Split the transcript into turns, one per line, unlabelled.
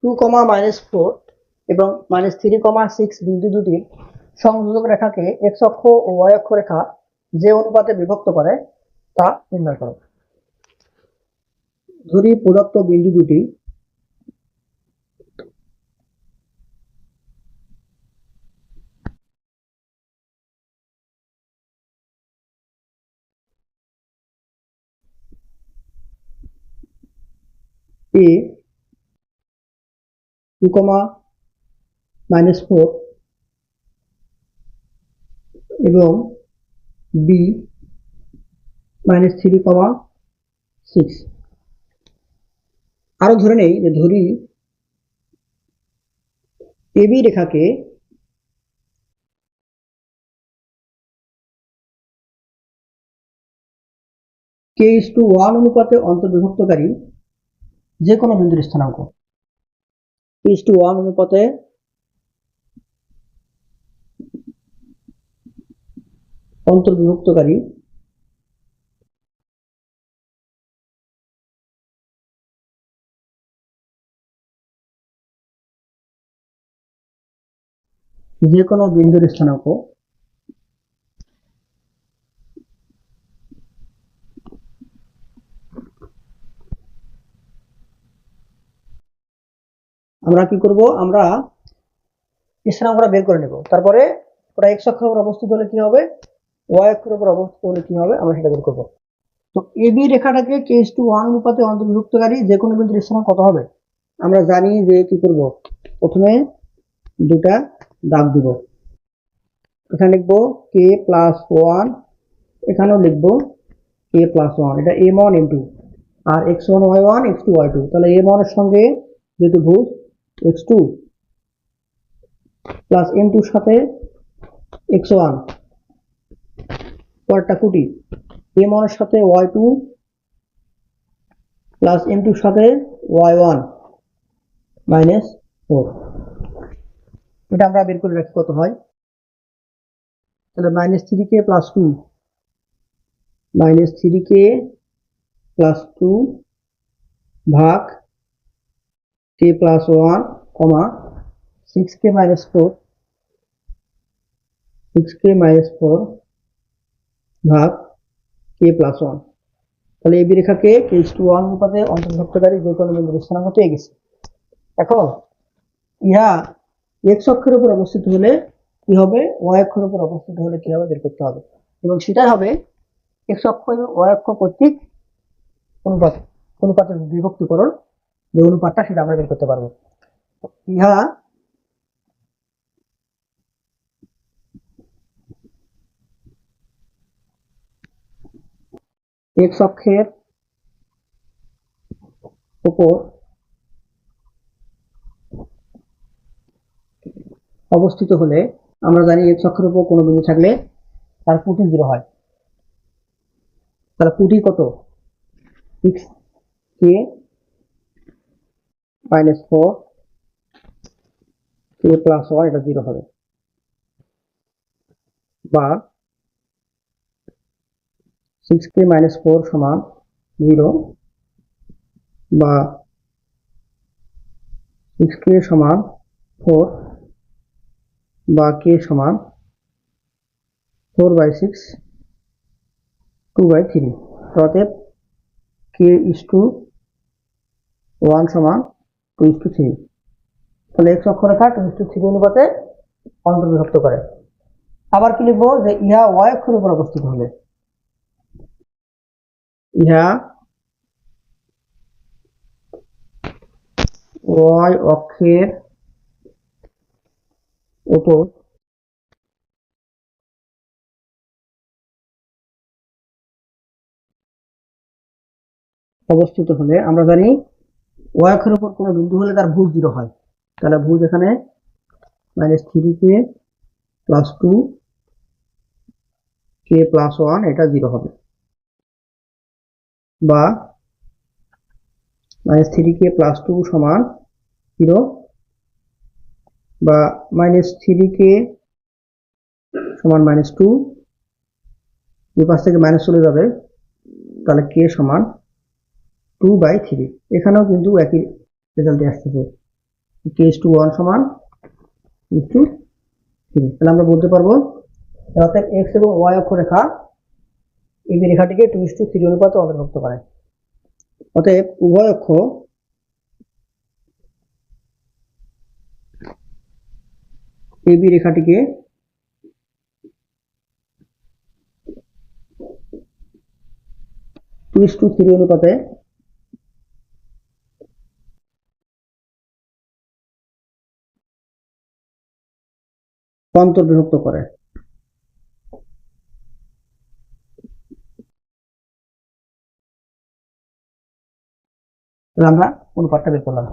2, এবং -3, 6 বিন্দু দুটির সংযোজক রেখাকে x অক্ষ ও y অক্ষ রেখা যে অনুপাতে বিভক্ত করে তা নির্ণয় করো। ধরি প্রদত্ত বিন্দু দুটি a 2, -4 এবং b -3, 6। আরো ধরে নেই যে ধরি AB রেখাকে k:1 অনুপাতে অন্তর্বিভক্তকারী যে কোনো বিন্দুর স্থানাঙ্ক k:1 অনুপাতে অন্তর্বিভক্তকারী যে কোনো বিন্দুর স্থানাঙ্ক আমরা কি করব, আমরা স্থানাঙ্কটা বের করে নেব। তারপরে ওটা x অক্ষের উপর অবস্থিত হলে কি হবে, y অক্ষের উপর অবস্থিত হলে কি হবে, আমরা সেটা বের করব। তো AB রেখাটাকে k:1 অনুপাতে অন্তর্বিভক্তকারী যে কোনো বিন্দুর স্থানাঙ্ক কত হবে, আমরা জানি যে কি করব, প্রথমে দুটা দাগ দিব। এখানে লিখবো k+1, এখানেও লিখবো k+1, এটা m1 m2 আর x1 y1 x2 y2। তাহলে m1 এর সঙ্গে যেহেতু ভুজ x2 প্লাস m2 এর সাথে x1 পরেরটা কুটি, m1 এর সাথে y2 প্লাস m2 এর সাথে y1 -4। এটা আমরা বের করে রাখি কত হয়। তাহলে -3k + 2 -3k + 2 ভাগ k+1, 6k - 4 ভাগ k+1। তাহলে এই রেখাকে k:1 অনুপাতে অন্তর্ভুক্তকারী যে কোনো বিন্দুর স্থানাঙ্ক পেয়ে গেছি। এখন ইহা x অক্ষের উপর অবস্থিত হলে কি হবে, y অক্ষের উপর অবস্থিত হলে কি হবে বের করতে হবে, এবং সেটাই হবে x অক্ষ এবং y অক্ষ কর্তৃক অনুপাতের বিভক্তিকরণ, যে অনুপাতটা সেটা আমরা বের করতে পারবো। ইহা x অক্ষের উপর অবস্থিত হলে আমরা জানি x অক্ষের উপর কোনো বিন্দু থাকলে তার পুটি 0 হয়। তার পুটি কত, 6k - 4 k+1, এটা 0 হবে, বা 6k - 4 সমান 0, বা 6k সমান 4, বা k সমান 4/6 2/3। অতএব k:1 সমান 2:3। তাহলে x অক্ষরেখা 2:3 অনুপাতে অন্তর্বিভক্ত করে। আবার কি লিখবো, যে ইহা y অক্ষের উপর অবস্থিত হলে, ইহা y অক্ষের উপর অবস্থিত হলে আমরা জানি y অক্ষের উপর কোনো বিন্দু হলে তার ভুজ 0 হয়। তাহলে ভুজ এখানে -3k + 2 k+1, এটা 0 হবে, বা -3k + 2 সমান 0, বা -3k সমান -2, দুই পাশ থেকে মাইনাস চলে যাবে, তাহলে k সমান 2/3। এখানেও কিন্তু একই রেজাল্ট আসতেছে, k:1 সমান k:3। তাহলে আমরা বলতে পারবো অর্থাৎ x এবং y অক্ষরেখা এই রেখাটিকে 2:3 অনুপাতে অন্তর্ভুক্ত করে। অতএব উভয় অক্ষ AB রেখাটিকে 2:3 অনুপাতে অন্তর্বিভক্ত করে। আমরা অনুপাতটা বের করলাম।